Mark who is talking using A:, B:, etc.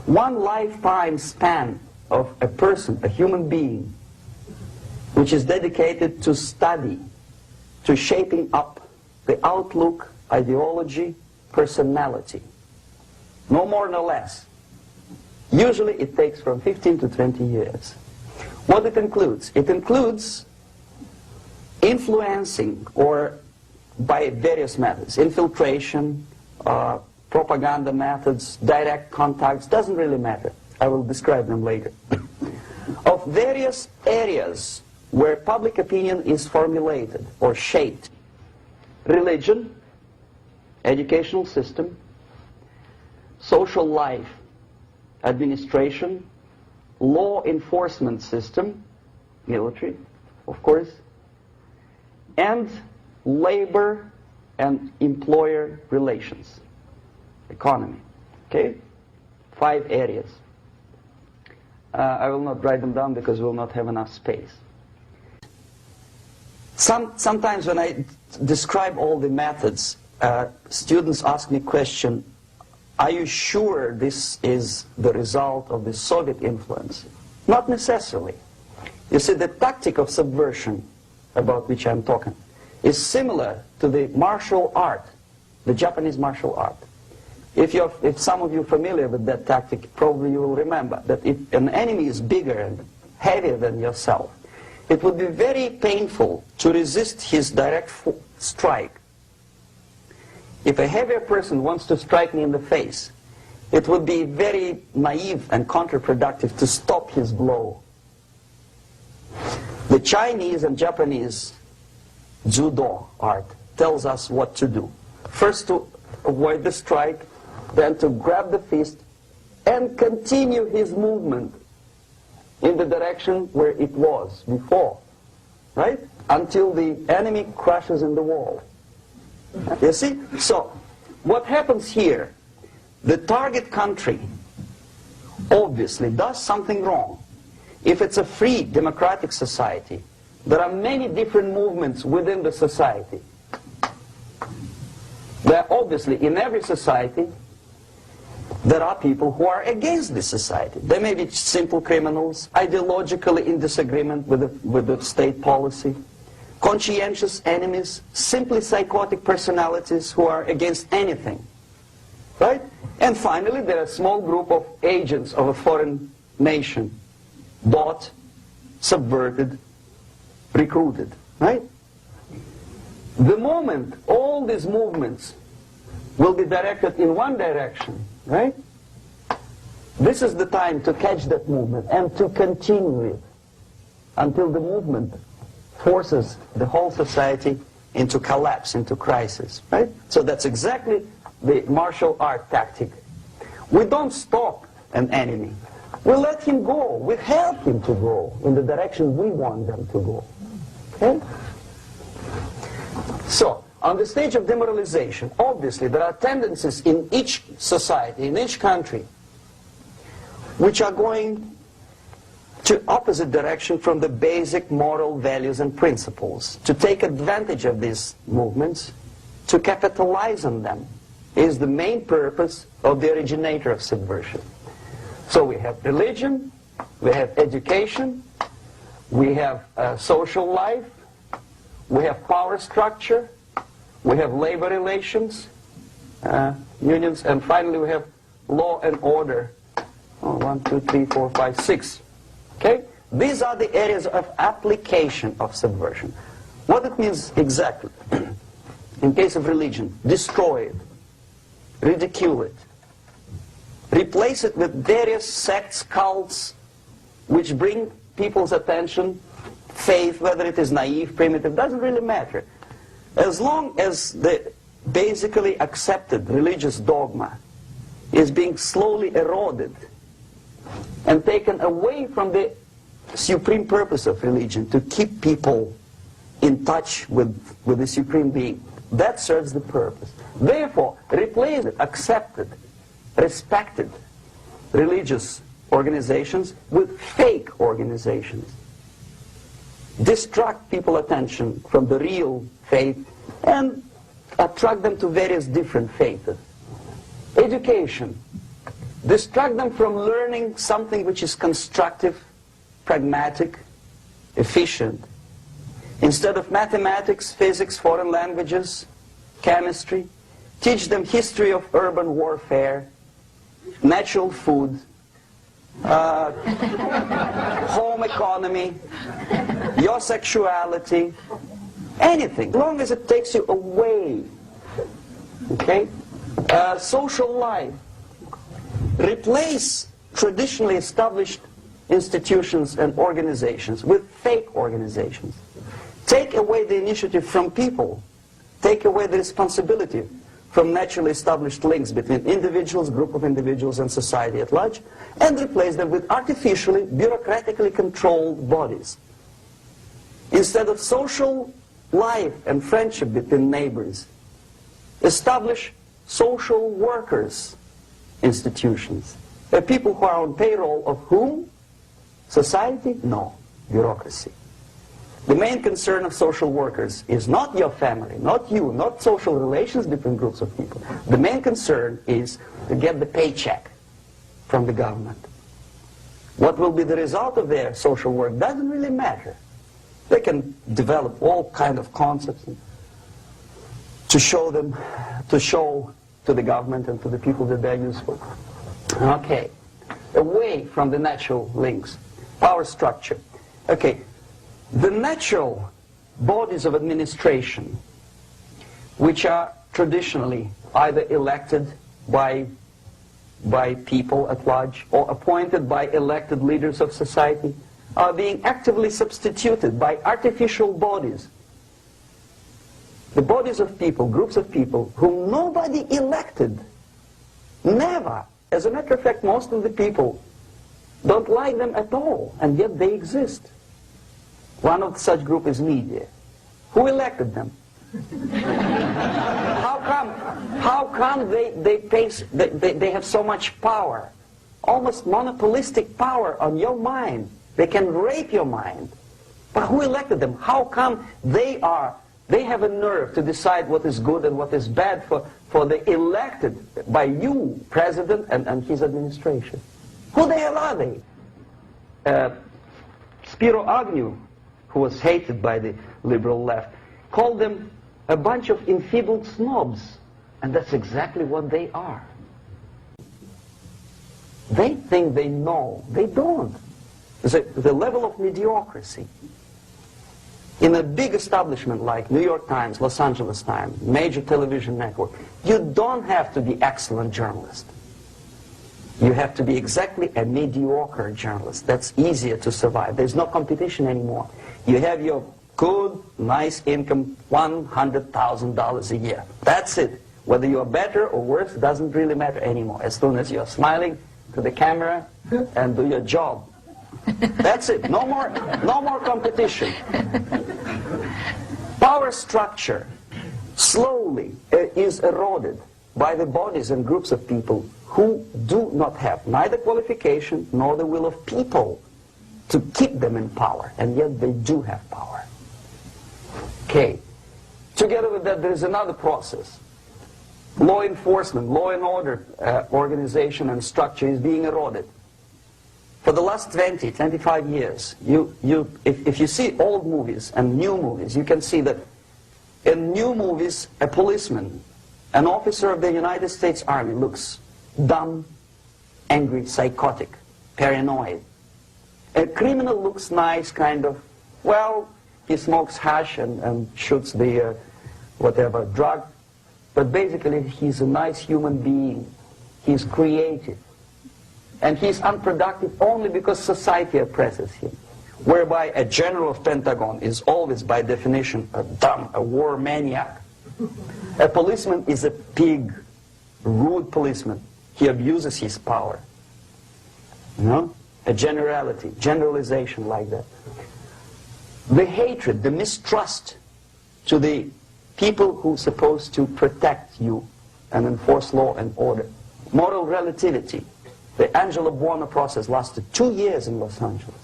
A: One lifetime span of a person, a human being, which is dedicated to study, to shaping up the outlook, ideology, personality. No more, no less. Usually it takes from 15 to 20 years. What it includes? It includes influencing, or by various methods, infiltration, propaganda methods, direct contacts, doesn't really matter. I will describe them later. Of various areas where public opinion is formulated or shaped. Religion, educational system, social life, administration, law enforcement system, military, of course, and labor and employer relations, economy. Okay? 5 areas. I will not write them down because we will not have enough space. Sometimes when I describe all the methods, students ask me question, are you sure this is the result of the Soviet influence? Not necessarily. You see, the tactic of subversion, about which I'm talking, is similar to the martial art, the Japanese martial art. If some of you are familiar with that tactic, probably you will remember that if an enemy is bigger and heavier than yourself, it would be very painful to resist his direct strike. If a heavier person wants to strike me in the face, it would be very naive and counterproductive to stop his blow. The Chinese and Japanese judo art tells us what to do. First to avoid the strike, then to grab the fist and continue his movement in the direction where it was before, right? Until the enemy crashes in the wall. You see? So, what happens here? The target country obviously does something wrong. If it's a free democratic society, there are many different movements within the society. There are obviously, in every society, there are people who are against this society. They may be simple criminals, ideologically in disagreement with the state policy, conscientious enemies, simply psychotic personalities who are against anything. Right? And finally, there are a small group of agents of a foreign nation, bought, subverted, recruited. Right? The moment all these movements will be directed in one direction, right? This is the time to catch that movement and to continue it until the movement forces the whole society into collapse, into crisis, right? So that's exactly the martial art tactic. We don't stop an enemy. We let him go. We help him to go in the direction we want them to go. Okay? So, on the stage of demoralization, obviously there are tendencies in each society, in each country, which are going to opposite direction from the basic moral values and principles. To take advantage of these movements, to capitalize on them, is the main purpose of the originator of subversion. So we have religion, we have education, we have social life, we have power structure, we have labor relations, unions, and finally we have law and order. 1, 2, 3, 4, 5, 6. Okay? These are the areas of application of subversion. What it means exactly? In case of religion, destroy it, ridicule it, replace it with various sects, cults, which bring people's attention, faith, whether it is naive, primitive, doesn't really matter. As long as the basically accepted religious dogma is being slowly eroded and taken away from the supreme purpose of religion, to keep people in touch with the supreme being, that serves the purpose. Therefore, replace it, accepted, respected religious organizations with fake organizations. Distract people's attention from the real faith and attract them to various different faiths. Education. distract them from learning something which is constructive, pragmatic, efficient. Instead of mathematics, physics, foreign languages, chemistry, teach them history of urban warfare, natural food, home economy, your sexuality, anything, as long as it takes you away, okay? Social life. Replace traditionally established institutions and organizations with fake organizations. Take away the initiative from people. Take away the responsibility from naturally established links between individuals, group of individuals, and society at large, and replace them with artificially, bureaucratically controlled bodies. Instead of social life and friendship between neighbors, establish social workers institutions. People who are on payroll of whom? Society? No. Bureaucracy. The main concern of social workers is not your family, not you, not social relations between groups of people. The main concern is to get the paycheck from the government. What will be the result of their social work doesn't really matter. They can develop all kind of concepts to show to the government and to the people that they're useful. Okay, away from the natural links, power structure. Okay, the natural bodies of administration, which are traditionally either elected by people at large or appointed by elected leaders of society, are being actively substituted by artificial bodies. The bodies of people, groups of people, whom nobody elected. Never. As a matter of fact, most of the people don't like them at all, and yet they exist. One of such group is media. Who elected them? How come they have so much power? Almost monopolistic power on your mind. They can rape your mind. But who elected them? How come they have a nerve to decide what is good and what is bad for the elected by you, president, and his administration? Who the hell are they? Spiro Agnew, who was hated by the liberal left, called them a bunch of enfeebled snobs. And that's exactly what they are. They think they know. They don't. The level of mediocrity. In a big establishment like New York Times, Los Angeles Times, major television network, you don't have to be excellent journalist. You have to be exactly a mediocre journalist. That's easier to survive. There's no competition anymore. You have your good, nice income, $100,000 a year. That's it. Whether you're better or worse doesn't really matter anymore. As soon as you're smiling to the camera and do your job. That's it. No more competition. Power structure slowly is eroded by the bodies and groups of people who do not have neither qualification nor the will of people to keep them in power, and yet they do have power. Okay. Together with that, there is another process. Law enforcement, law and order organization and structure is being eroded. For the last 20, 25 years, if you see old movies and new movies, you can see that in new movies, a policeman, an officer of the United States Army looks dumb, angry, psychotic, paranoid. A criminal looks nice, kind of, well, he smokes hash and shoots the whatever drug, but basically he's a nice human being. He's creative. And he's unproductive only because society oppresses him. Whereby a general of Pentagon is always, by definition, a war maniac. A policeman is a pig, rude policeman. He abuses his power. You know? A generalization like that. The hatred, the mistrust to the people who are supposed to protect you and enforce law and order. Moral relativity. The Angelo Buono process lasted 2 years in Los Angeles.